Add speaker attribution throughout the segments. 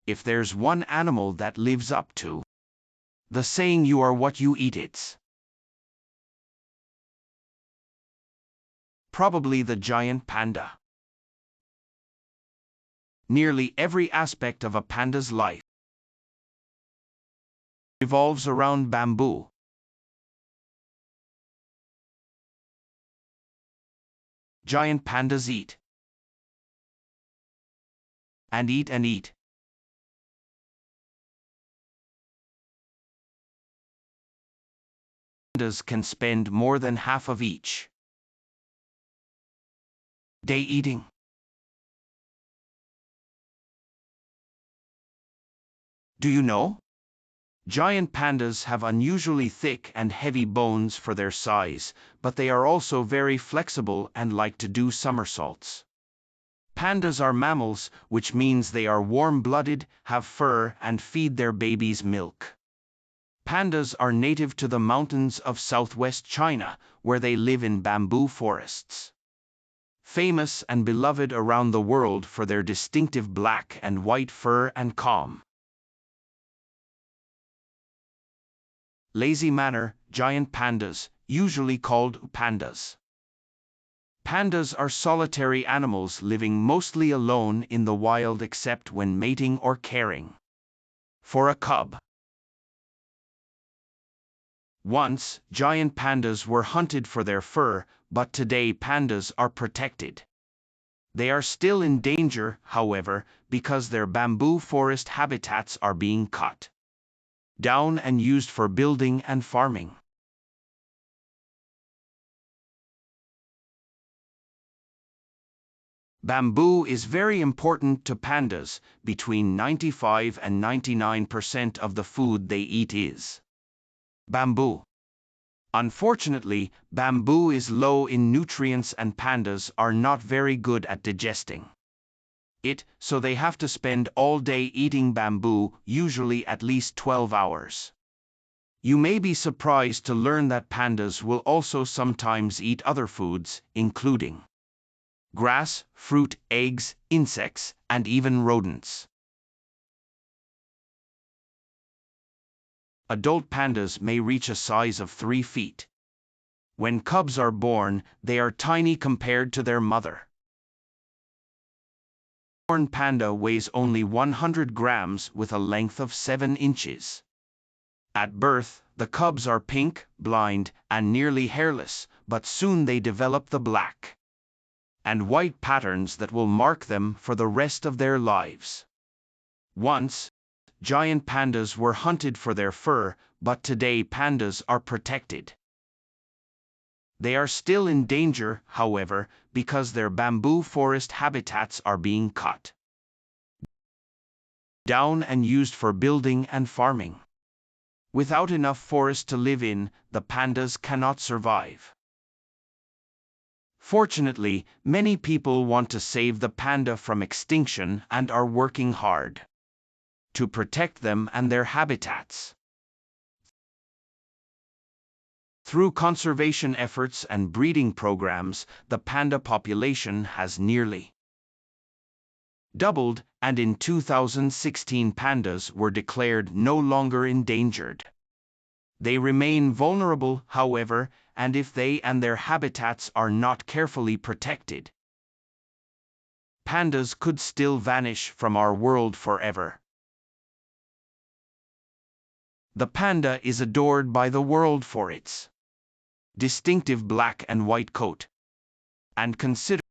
Speaker 1: If there's one animal that lives up to the saying "you are what you eat," it's probably the giant panda. Nearly every aspect of a panda's life revolves around bamboo. Giant pandas eat and eat and eat. Pandas can spend more than half of each day eating. Do you know? Giant pandas have unusually thick and heavy bones for their size, but they are also very flexible and like to do somersaults. Pandas are mammals, which means they are warm-blooded, have fur, and feed their babies milk. Pandas are native to the mountains of southwest China, where they live in bamboo forests. Famous and beloved around the world for their distinctive black and white fur and calm, lazy manner. Giant pandas, usually called pandas. Pandas are solitary animals living mostly alone in the wild except when mating or caring for a cub. Once, giant pandas were hunted for their fur, but today pandas are protected. They are still in danger, however, because their bamboo forest habitats are being cut down and used for building and farming. Bamboo is very important to pandas. Between 95 and 99% of the food they eat is bamboo. Unfortunately, bamboo is low in nutrients and pandas are not very good at digesting it, so they have to spend all day eating bamboo, usually at least 12 hours. You may be surprised to learn that pandas will also sometimes eat other foods, including grass, fruit, eggs, insects, and even rodents. Adult pandas may reach a size of 3 feet. When cubs are born, they are tiny compared to their mother. A newborn panda weighs only 100 grams with a length of 7 inches. At birth, the cubs are pink, blind, and nearly hairless, but soon they develop the black and white patterns that will mark them for the rest of their lives. Once, giant pandas were hunted for their fur, but today pandas are protected. They are still in danger, however, because their bamboo forest habitats are being cut down and used for building and farming. Without enough forest to live in, the pandas cannot survive. Fortunately, many people want to save the panda from extinction and are working hard to protect them and their habitats. Through conservation efforts and breeding programs, the panda population has nearly doubled, and in 2016 pandas were declared no longer endangered. They remain vulnerable, however, and if they and their habitats are not carefully protected, pandas could still vanish from our world forever. The panda is adored by the world for its distinctive black and white coat, and considered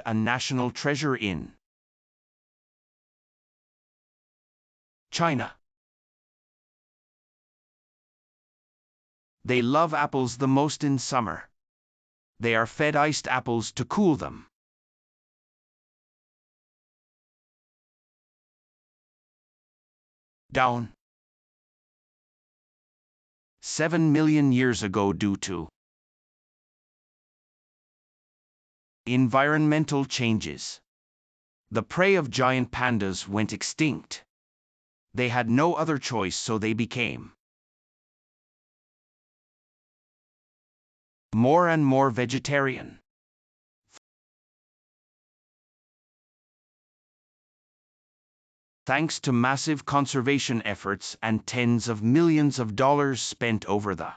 Speaker 1: a national treasure in China. They love apples the most in summer. They are fed iced apples to cool them. Down 7 million years ago due to environmental changes. The prey of giant pandas went extinct. They had no other choice, so they became more and more vegetarian. thanks to massive conservation efforts and tens of millions of dollars spent over the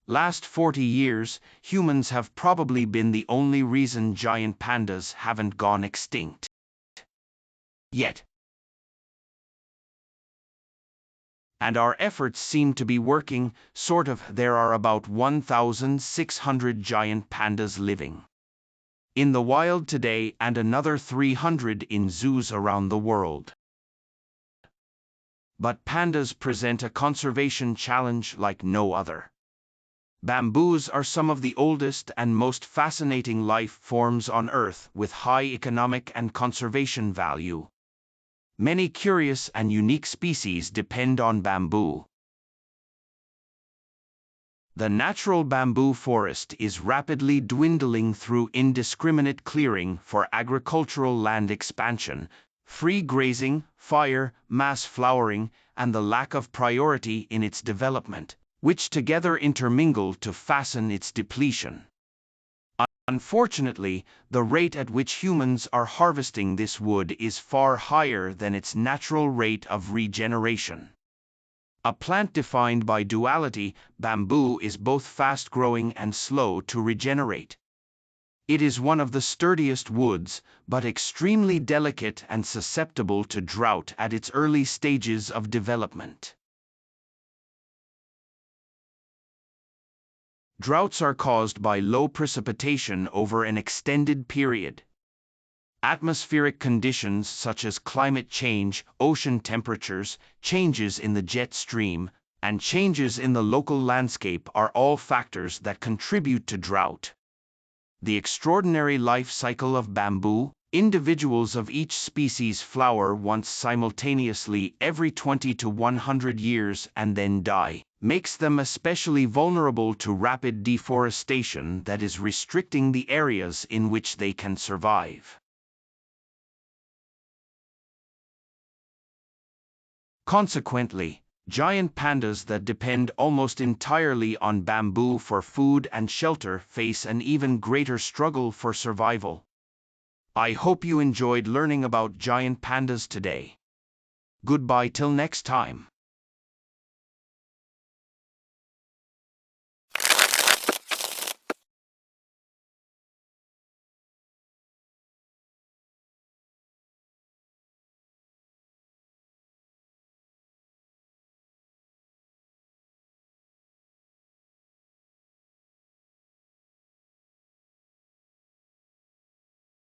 Speaker 1: last 40 years. Humans have probably been the only reason giant pandas haven't gone extinct yet. And our efforts seem to be working, sort of. There are about 1,600 giant pandas living in the wild today and another 300 in zoos around the world. But pandas present a conservation challenge like no other. Bamboos are some of the oldest and most fascinating life forms on Earth, with high economic and conservation value. Many curious and unique species depend on bamboo. The natural bamboo forest is rapidly dwindling through indiscriminate clearing for agricultural land expansion, free grazing, fire, mass flowering, and the lack of priority in its development, which together intermingle to fasten its depletion. Unfortunately, the rate at which humans are harvesting this wood is far higher than its natural rate of regeneration. A plant defined by duality, bamboo is both fast-growing and slow to regenerate. It is one of the sturdiest woods, but extremely delicate and susceptible to drought at its early stages of development. Droughts are caused by low precipitation over an extended period. Atmospheric conditions such as climate change, ocean temperatures, changes in the jet stream, and changes in the local landscape are all factors that contribute to drought. The extraordinary life cycle of bamboo: individuals of each species flower once simultaneously every 20 to 100 years and then die, makes them especially vulnerable to rapid deforestation that is restricting the areas in which they can survive. Consequently, giant pandas that depend almost entirely on bamboo for food and shelter face an even greater struggle for survival. I hope you enjoyed learning about giant pandas today. Goodbye till next time.